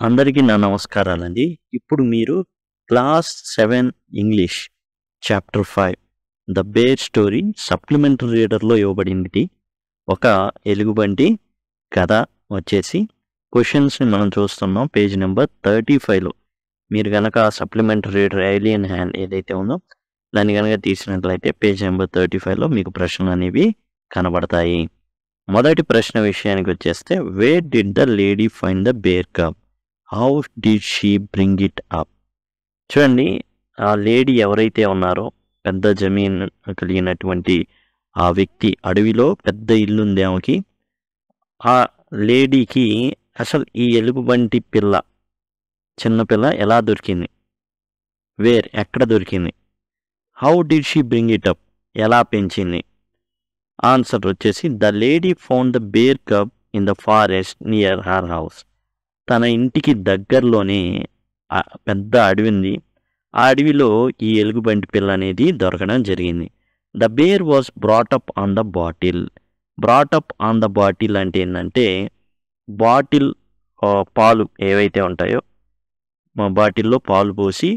అందరికీ నా నమస్కారాలండి. ఇప్పుడు మీరు class 7 English chapter 5 the bear story supplementary రీడర్‌లో ఇవ్వబడింది. ఒక ఎలుగుబంటి కథ వచ్చేసి క్వెషన్స్‌ని మనం చూస్తున్నాం పేజ్ నెంబర్ 35లో. మీరు గనక సప్లిమెంటరీ రీడర్ ఏలియన్ హ్యాండ్ ఏదైతే ఉందో దాన్ని గనక తీసినట్లయితే పేజ్ నెంబర్ 35లో మీకు ప్రశ్నలు అనేవి కనబడతాయి. మొదటి ప్రశ్న విషయానికి వచ్చేస్తే where did the lady find the bear cub? How did she bring it up? చూడండి, ఆ లేడీ ఎవరైతే ఉన్నారో పెద్ద జమీన్ కలిగినటువంటి ఆ వ్యక్తి, అడవిలో పెద్ద ఇల్లు ఉంది ఆమెకి. ఆ లేడీకి అసలు ఈ ఎలుగుబంటి పిల్ల, చిన్నపిల్ల ఎలా దొరికింది? వేర్, ఎక్కడ దొరికింది? How did she bring it up, ఎలా పెంచింది? ఆన్సర్ వచ్చేసి the lady found the bear cub in the forest near her house. తన ఇంటికి దగ్గరలోనే పెద్ద అడవి ఉంది. ఆ అడవిలో ఈ ఎలుగుబంటి పిల్ల అనేది దొరకడం జరిగింది. The bear was brought up on the bottle. Brought up on the bottle అంటే ఏంటంటే బాటిల్ పాలు ఏవైతే ఉంటాయో మా బాటిల్లో పాలు పోసి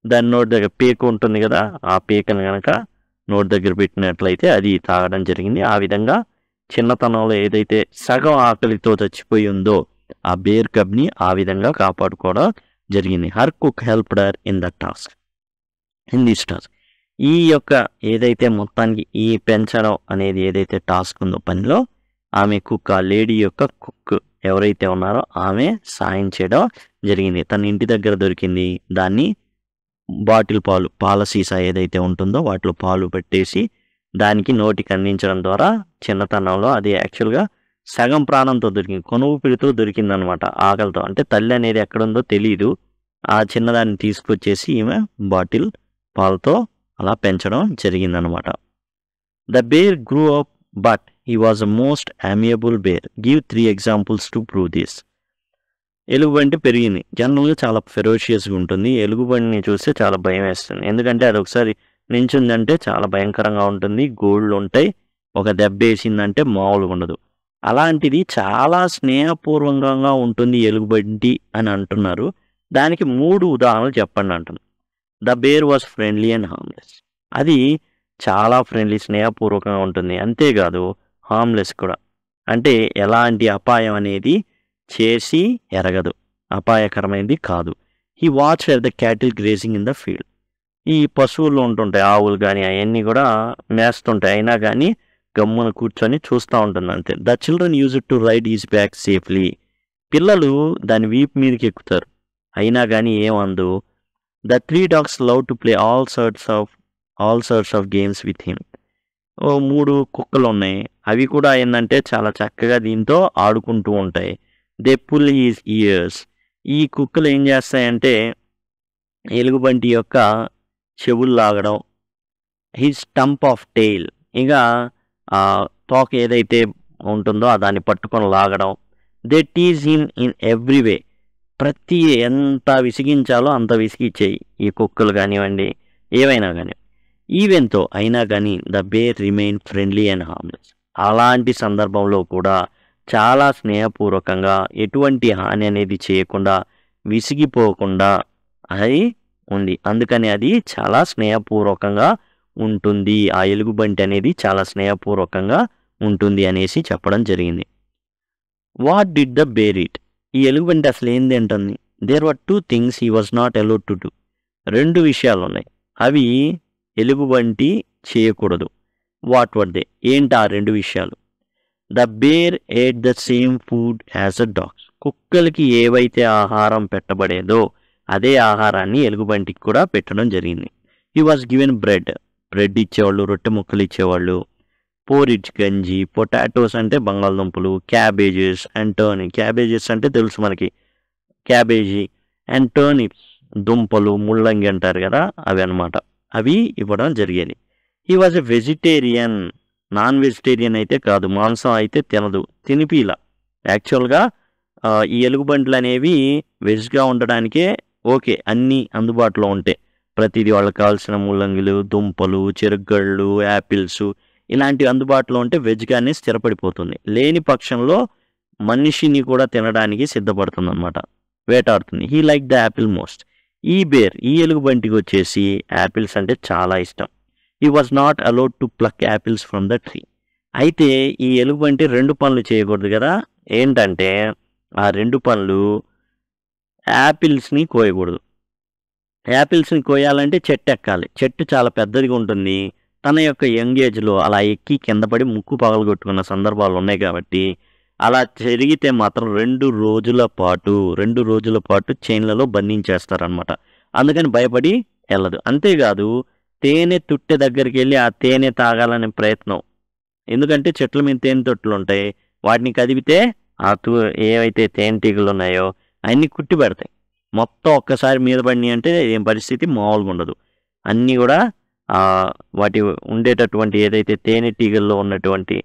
దాని నోటి దగ్గర పీక ఉంటుంది కదా, ఆ పీకను కనుక నోటి దగ్గర పెట్టినట్లయితే అది తాగడం జరిగింది. ఆ విధంగా చిన్నతనంలో ఏదైతే సగం ఆకలితో చచ్చిపోయి ఉందో ఆ బేర్ కబ్ని ఆ విధంగా కాపాడుకోవడం జరిగింది. Her cook helped her in the task, in this task. ఈ యొక్క ఏదైతే మొత్తానికి ఈ పెంచడం అనేది ఏదైతే టాస్క్ ఉందో పనిలో ఆమె కుక్, ఆ లేడీ యొక్క కుక్ ఎవరైతే ఉన్నారో ఆమె సాయం చేయడం జరిగింది. తన ఇంటి దగ్గర దొరికింది, దాన్ని బాటిల్ పాలు, పాల సీసా ఏదైతే ఉంటుందో వాటిలో పాలు పెట్టేసి దానికి నోటికి అందించడం ద్వారా చిన్నతనంలో అది యాక్చువల్గా సగం ప్రాణంతో దొరికింది, కొనువు పిడితో దొరికిందనమాట ఆకలితో. అంటే తల్లి అనేది ఎక్కడుందో తెలియదు. ఆ చిన్నదాన్ని తీసుకొచ్చేసి ఈమె బాటిల్ పాలతో అలా పెంచడం జరిగిందనమాట. The bear grew up but he was a most amiable bear. Give 3 examples to prove this. ఎలుగుబంటి పెరిగింది. జనరల్గా చాలా ఫెరోషియస్గా ఉంటుంది. ఎలుగుబంటిని చూస్తే చాలా భయం వేస్తుంది. ఎందుకంటే అది ఒకసారి నించుందంటే చాలా భయంకరంగా ఉంటుంది. గోళ్ళు ఉంటాయి. ఒక దెబ్బ వేసిందంటే మామూలుగా ఉండదు. అలాంటిది చాలా స్నేహపూర్వకంగా ఉంటుంది ఎలుగుబంటి అని అంటున్నారు. దానికి 3 ఉదాహరణలు చెప్పండి అంటున్నారు. The bear was friendly and harmless. అది చాలా ఫ్రెండ్లీ, స్నేహపూర్వకంగా ఉంటుంది. అంతేకాదు హార్మ్లెస్ కూడా, అంటే ఎలాంటి అపాయం అనేది చేసి ఎరగదు, అపాయకరమైనది కాదు. He watch at the cattle grazing in the field. ఈ పశువులు ఉంటుంటాయి, ఆవులు కానీ అవన్నీ కూడా మేస్తుంటాయి, అయినా కానీ గమ్మున కూర్చొని చూస్తూ ఉంటుంది అంతే. The children use to ride his back safely. పిల్లలు దాని వీపు మీదకి ఎక్కుతారు, అయినా కానీ ఏమందు. The 3 dogs love to play all sorts of games with him. 3 కుక్కలు ఉన్నాయి, అవి కూడా ఏంటంటే చాలా చక్కగా దీంతో ఆడుకుంటూ ఉంటాయి. They pull his ears. ఈ కుక్కలు ఏం చేస్తాయంటే ఎలుగుబంటి యొక్క చెవులు లాగడం. హిస్ స్టంప్ ఆఫ్ టెయిల్, ఇక తోక ఏదైతే ఉంటుందో దాన్ని పట్టుకొని లాగడం. They tease him in every way. ప్రతి ఎంత విసిగించాలో అంత విసిగిచ్చేయి ఈ కుక్కలు కానివ్వండి, ఏవైనా కానీ. ఈవెన్తో అయినా కానీ the bear remain friendly and harmless. అలాంటి సందర్భంలో కూడా చాలా స్నేహపూర్వకంగా, ఎటువంటి హాని అనేది చేయకుండా, విసిగిపోకుండా అది ఉంది. అందుకని అది చాలా స్నేహపూర్వకంగా ఉంటుంది. ఆ ఎలుగుబంటి అనేది చాలా స్నేహపూర్వకంగా ఉంటుంది అనేసి చెప్పడం జరిగింది. What did the bear eat? ఈ ఎలుగుబంటి అసలు ఏంది అంటుంది. There were 2 things he was not allowed to do. 2 విషయాలు ఉన్నాయి, అవి ఎలుగుబంటి చేయకూడదు. What were they? ఏంటి ఆ 2 విషయాలు? The bear ate the same food as a dogs. కుక్కలకి ఏవైతే ఆహారం పెట్టబడేదో అదే ఆహారాన్ని ఎలుగుబంటికి కూడా పెట్టడం జరిగింది. హీ వాజ్ గివెన్ బ్రెడ్ ఇచ్చేవాళ్ళు, రొట్టె ముక్కలు ఇచ్చేవాళ్ళు. పోరిజ్, గంజి. పొటాటోస్ అంటే బంగాళదుంపలు. Cabbages and turnip. క్యాబేజెస్ అంటే తెలుసు మనకి, క్యాబేజీ. అండ్ టర్నిప్స్, దుంపలు, ముల్లంగి అంటారు కదా, అవి అనమాట. అవి ఇవ్వడం జరిగేది. He was a vegetarian. Non vegetarian అయితే కాదు, మాంసం అయితే తినదు, తినిపిలా. యాక్చువల్గా ఈ ఎలుగుబంట్లు అనేవి వెజ్గా ఉండడానికే ఓకే, అన్నీ అందుబాటులో ఉంటాయి. ప్రతిదీ వాళ్ళకి కావాల్సిన ముల్లంగిలు, దుంపలు, చెరుగళ్ళు, యాపిల్స్ ఇలాంటివి అందుబాటులో ఉంటే వెజ్గానే స్థిరపడిపోతుంది. లేని పక్షంలో మనిషిని కూడా తినడానికి సిద్ధపడుతుంది అనమాట. వేటాడుతుంది. He like the apple most. ఈ బేర్, ఈ ఎలుగుబంటికి వచ్చేసి యాపిల్స్ అంటే చాలా ఇష్టం. He was not allowed to pluck apples from the tree. అయితే ఈ ఎలుగుబంటి 2 పనులు చేయకూడదు కదా. ఏంటంటే ఆ 2 పనులు, యాపిల్స్ని కోయకూడదు. యాపిల్స్ని కోయాలంటే చెట్టు ఎక్కాలి. చెట్టు చాలా పెద్దదిగా ఉంటుంది. తన యొక్క యంగ్ ఏజ్లో అలా ఎక్కి కింద పడి ముక్కు పగలగొట్టుకున్న సందర్భాలు ఉన్నాయి కాబట్టి అలా జరిగితే మాత్రం 2 రోజుల పాటు చైన్లలో బంధించేస్తారనమాట. అందుకని భయపడి వెళ్ళదు. అంతేకాదు తేనె తుట్టె దగ్గరికి వెళ్ళి ఆ తేనె తాగాలనే ప్రయత్నం. ఎందుకంటే చెట్ల మీద తేనె తొట్టులు ఉంటాయి. వాటిని కదిపితే ఆ ఏవైతే తేనెటీగలు ఉన్నాయో అవన్నీ కుట్టి పెడతాయి. మొత్తం ఒక్కసారి మీద పడినాయి అంటే ఏం పరిస్థితి మామూలుగా ఉండదు. అన్నీ కూడా వాటి ఉండేటటువంటి ఏదైతే తేనెటీగల్లో ఉన్నటువంటి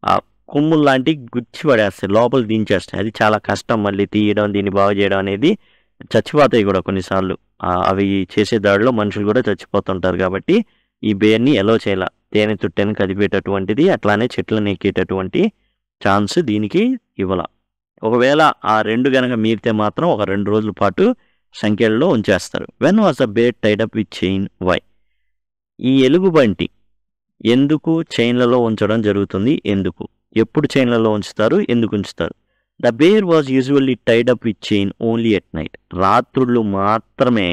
ఆ కొమ్ములు లాంటివి గుచ్చి పడేస్తాయి, లోపల దించేస్తాయి. అది చాలా కష్టం మళ్ళీ తీయడం, దీన్ని బాగు చేయడం అనేది. చచ్చిపోతాయి కూడా కొన్నిసార్లు. అవి చేసే దాడిలో మనుషులు కూడా చచ్చిపోతుంటారు. కాబట్టి ఈ బేర్ని ఎలో చేయాల. తేనె తుట్టెని కదిపేటటువంటిది, అట్లానే చెట్లను ఎక్కేటటువంటి ఛాన్స్ దీనికి ఇవ్వాల. ఒకవేళ ఆ 2 గనక మీరితే మాత్రం ఒక 2 రోజుల పాటు సంఖ్యల్లో ఉంచేస్తారు. When was the bear tied up with chain? Why? ఈ ఎలుగుబంటి ఎందుకు చైన్లలో ఉంచడం జరుగుతుంది? ఎందుకు? ఎప్పుడు చైన్లలో ఉంచుతారు? ఎందుకు ఉంచుతారు? The bear was usually tied up with chain only at night. రాత్రుళ్ళు మాత్రమే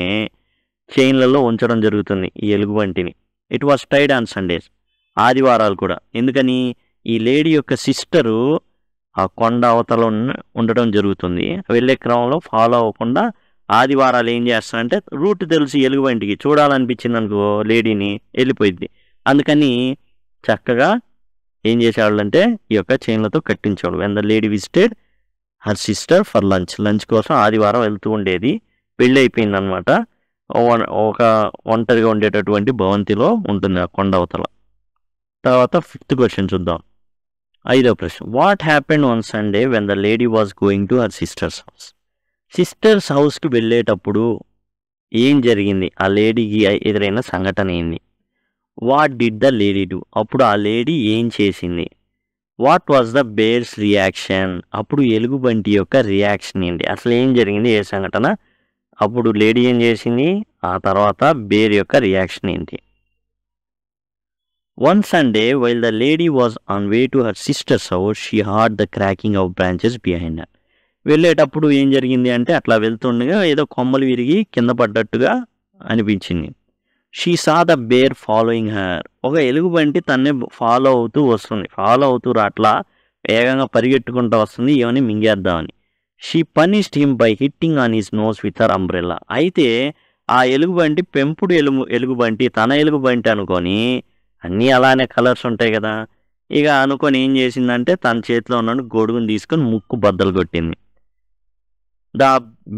చైన్లలో ఉంచడం జరుగుతుంది ఈ ఎలుగుబంటిని. It was tied on Sundays. ఆదివారాలు కూడా. ఎందుకని? ఈ లేడీ యొక్క సిస్టరు ఆ కొండ అవతల ఉండడం జరుగుతుంది. వెళ్ళే క్రమంలో ఫాలో అవ్వకుండా ఆదివారాలు ఏం చేస్తారంటే, రూట్ తెలిసి ఎలుగుబంటికి చూడాలనిపించింది అనుకో లేడీని, వెళ్ళిపోయింది. అందుకని చక్కగా ఏం చేసేవాళ్ళంటే ఈ యొక్క చైన్లతో కట్టించేవాడు. When the lady visited her sister for lunch కోసం ఆదివారం వెళ్తూ ఉండేది. పెళ్ళి అయిపోయింది అనమాట. ఒక ఒంటరిగా ఉండేటటువంటి భవంతిలో ఉంటుంది ఆ కొండ అవతల. తర్వాత 5th క్వశ్చన్ చూద్దాం. 5వ ప్రశ్న. What happened on Sunday when the lady was going to her sisters house? Sisters హౌస్కి వెళ్ళేటప్పుడు ఏం జరిగింది? ఆ లేడీకి ఎదురైన సంఘటన ఏంది? What did the lady do? అప్పుడు ఆ లేడీ ఏం చేసింది? What was the bears reaction? అప్పుడు ఎలుగుబంటి యొక్క రియాక్షన్ ఏంటి? అసలు ఏం జరిగింది? ఏ సంఘటన? అప్పుడు లేడీ ఏం చేసింది? ఆ తర్వాత బేర్ యొక్క రియాక్షన్ ఏంటి? One Sunday, while the lady was on way to her sister's house, she heard the cracking of branches behind her. వెళ్ళేటప్పుడు ఏం జరిగింది అంటే, అట్లా వెళ్తుండగా ఏదో కొమ్మలు విరిగి కింద పడ్డట్టుగా అనిపించింది. She saw the bear following her. ఒక ఎలుగుబంటి తన్నే ఫాలో అవుతూ వస్తుంది. ఫాలో అవుతూ అట్లా వేగంగా పరిగెట్టుకుంటూ వస్తుంది, ఏమని మింగేద్దామని. She punished him by hitting on his nose with her umbrella. అయితే ఆ ఎలుగుబంటి పెంపుడు ఎలుగుబంటి, తన ఎలుగుబంటి అనుకొని, అన్నీ అలానే కలర్స్ ఉంటాయి కదా, ఇక అనుకొని ఏం చేసిందంటే తన చేతిలో ఉన్న గొడుగుని తీసుకొని ముక్కు బద్దలు కొట్టింది. The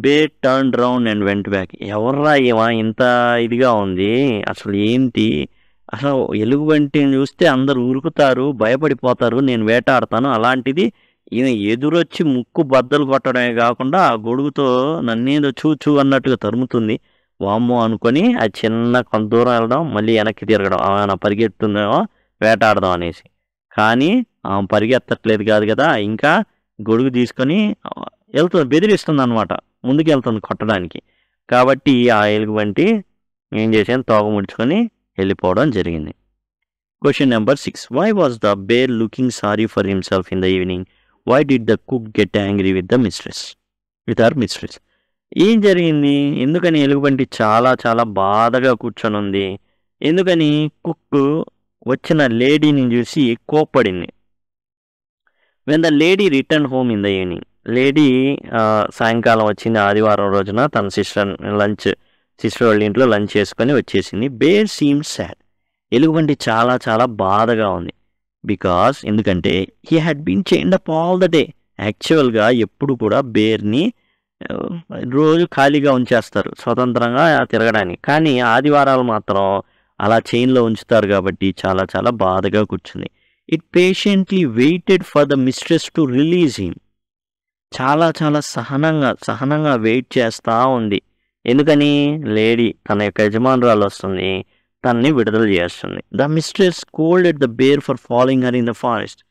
bear turn round and went back. ఎవర్రా ఏమా ఇంత ఇదిగా ఉంది, అసలు ఏంటి? అసలు ఎలుగుబంటిని చూస్తే అందరు ఉరుకుతారు, భయపడిపోతారు, నేను వేటాడతాను. అలాంటిది ఈయన ఎదురొచ్చి ముక్కు బద్దలు కొట్టడమే కాకుండా ఆ గొడుగుతో నన్నేదో చూ అన్నట్టుగా తరుముతుంది. వామ్మో అనుకొని ఆ చిన్న కొంత దూరం వెళ్ళడం, మళ్ళీ వెనక్కి తిరగడం, ఆమె పరిగెత్తుందేమో వేటాడదాం అనేసి. కానీ ఆమె పరిగెత్తట్లేదు కాదు కదా, ఇంకా గొడుగు తీసుకొని వెళ్తుంది, బెదిరిస్తుంది అనమాట, ముందుకు వెళ్తుంది కొట్టడానికి. కాబట్టి ఆ ఎలుగుబంటి ఏం చేసాను, తోక ముడుచుకొని వెళ్ళిపోవడం జరిగింది. Question number 6. Why was the bear looking sorry for himself in the evening? Why did the cook get angry with her mistress? ఏం జరిగింది? ఎందుకని ఎలుగుబంటి చాలా చాలా బాధగా కూర్చొని ఉంది? ఎందుకని? కుక్ వచ్చిన లేడీని చూసి కోప్పడింది. When the lady return home in the evening. Lady సాయంకాలం వచ్చింది ఆదివారం రోజున, తన సిస్టర్ వాళ్ళ ఇంట్లో లంచ్ చేసుకొని వచ్చేసింది. Bear seem sad. ఎలుగుబంటి చాలా చాలా బాధగా ఉంది. బికాస్ ఎందుకంటే he had been chained up all the day. యాక్చువల్గా ఎప్పుడు కూడా బేర్ని రోజు ఖాళీగా ఉంచేస్తారు స్వతంత్రంగా తిరగడానికి, కానీ ఆదివారాలు మాత్రం అలా చైన్లో ఉంచుతారు కాబట్టి చాలా చాలా బాధగా కూర్చుంది. It patiently waited for the mistress to release him. చాలా చాలా సహనంగా వెయిట్ చేస్తూ ఉంది. ఎందుకని? లేడీ తన యొక్క యజమానురాలు వస్తుంది, తనని విడుదల చేస్తుంది. The mistress scolded the bear for following her in the forest.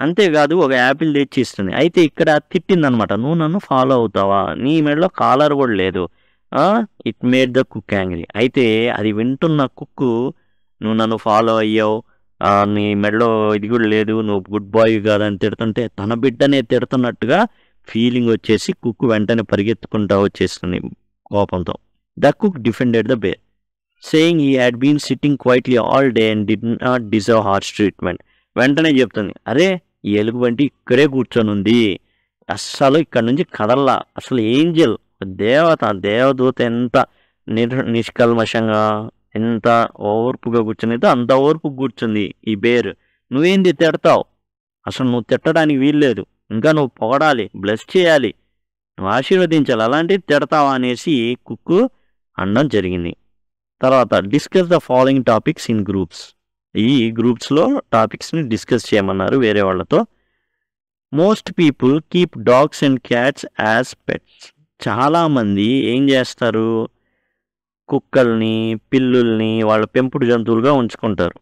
అంతేకాదు ఒక యాపిల్ తెచ్చి ఇస్తుంది. అయితే ఇక్కడ తిట్టిందనమాట, నువ్వు నన్ను ఫాలో అవుతావా, నీ మెడలో కాలర్ కూడా లేదు. It made the cook angry. అయితే అది వింటున్న కుక్కు, నువ్వు నన్ను ఫాలో అయ్యావు, నీ మెడలో ఇది కూడా లేదు, నువ్వు గుడ్ బాయ్ కాదని తిడుతుంటే తన బిడ్డనే తిడుతున్నట్టుగా ఫీలింగ్ వచ్చేసి కుక్కు వెంటనే పరిగెత్తుకుంటా వచ్చేస్తుంది కోపంతో. The cook defended the bear, saying he had been sitting quietly all day and did not deserve harsh treatment. వెంటనే చెప్తుంది, అరే ఈ ఎలుగుబంటి ఇక్కడే కూర్చొని ఉంది, అస్సలు ఇక్కడ నుంచి కదల్లా, అసలు ఏంజల్ దేవదూత ఎంత నిష్కల్మషంగా ఎంత ఓర్పుగా కూర్చునిదో అంత ఓర్పు కూర్చుంది ఈ బేర్. నువ్వేంది తిడతావు, అసలు నువ్వు తిట్టడానికి వీల్లేదు, ఇంకా నువ్వు పొగడాలి, బ్లెస్ చేయాలి, నువ్వు ఆశీర్వదించాలి, అలాంటివి తిడతావా అనేసి కుక్కు అనడం జరిగింది. తర్వాత discuss the following topics in groups. ఈ గ్రూప్స్లో టాపిక్స్ని డిస్కస్ చేయమన్నారు వేరే వాళ్ళతో. Most people keep dogs and cats as pets. చాలామంది ఏం చేస్తారు, కుక్కల్ని పిల్లుల్ని వాళ్ళ పెంపుడు జంతువులుగా ఉంచుకుంటారు,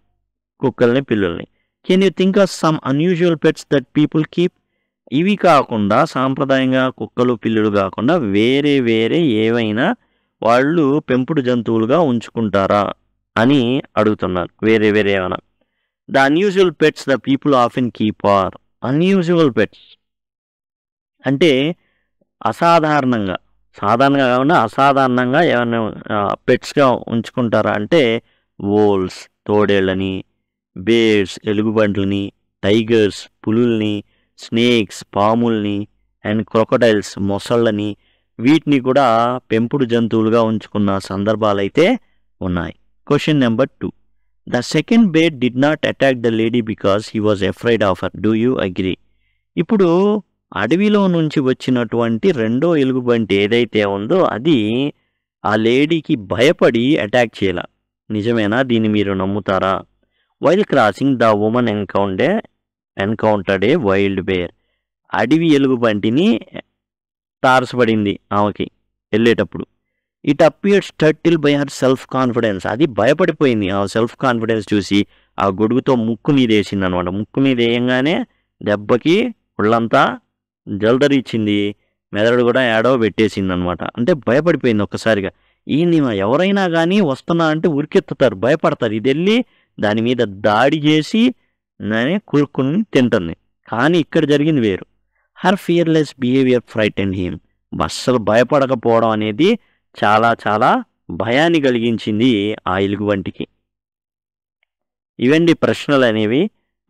కుక్కల్ని పిల్లుల్ని. Can you think of some unusual pets that people keep? ఇవి కాకుండా సాంప్రదాయంగా కుక్కలు పిల్లులు కాకుండా వేరే వేరే ఏవైనా వాళ్ళు పెంపుడు జంతువులుగా ఉంచుకుంటారా అని అడుగుతున్నారు. వేరే వేరే ఏమైనా. The unusual pets the people often keep are. Unusual pets అంటే అసాధారణంగా, సాధారణంగా కాకుండా అసాధారణంగా ఏమైనా పెట్స్గా ఉంచుకుంటారా అంటే వోల్స్ తోడేళ్ళని, బేర్స్ ఎలుగుబంట్లని, టైగర్స్ పులుల్ని, స్నేక్స్ పాముల్ని అండ్ క్రొకడైల్స్ మొసళ్ళని, వీటిని కూడా పెంపుడు జంతువులుగా ఉంచుకున్న సందర్భాలైతే ఉన్నాయి. Question number 2. The second bear did not attack the lady because he was afraid of her. Do you agree? ఇప్పుడు అడవిలో నుంచి వచ్చినటువంటి రెండో ఎలుగుబంటి ఏదైతే ఉందో అది ఆ లేడీకి భయపడి అటాక్ చేయాల. నిజమేనా? దీన్ని మీరు నమ్ముతారా? While crossing the woman encountered a wild bear. అడవి ఎలుగుబంటిని తారసపడింది ఆమెకి వెళ్ళేటప్పుడు. It appeared startle by her self confidence. అది భయపడిపోయింది. ఆ సెల్ఫ్ కాన్ఫిడెన్స్ చూసి ఆ గొడుగుతో ముక్కు మీద వేసింది అనమాట. ముక్కు మీద వేయంగానే దెబ్బకి ఒళ్ళంతా జల్దరిచ్చింది, మెదడు కూడా ఏడవ పెట్టేసింది అనమాట. అంటే భయపడిపోయింది ఒక్కసారిగా. ఈయన్ని ఎవరైనా కానీ వస్తున్నా అంటే ఉరికెత్తుతారు, భయపడతారు. ఇది వెళ్ళి దాని మీద దాడి చేసి కురుక్కుని తింటుంది. కానీ ఇక్కడ జరిగింది వేరు. Her fearless behaviour frightened him. అస్సలు భయపడకపోవడం అనేది చాలా చాలా భయాన్ని కలిగించింది ఆ ఎలుగుబంటికి. ఇవండి ప్రశ్నలు అనేవి.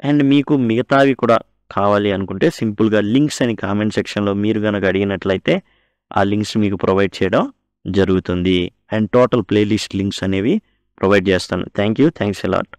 అండ్ మీకు మిగతావి కూడా కావాలి అనుకుంటే సింపుల్గా లింక్స్ అని కామెంట్ సెక్షన్లో మీరు కనుక అడిగినట్లయితే ఆ లింక్స్ మీకు ప్రొవైడ్ చేయడం జరుగుతుంది. అండ్ టోటల్ ప్లేలిస్ట్ లింక్స్ అనేవి ప్రొవైడ్ చేస్తాను. Thanks a lot.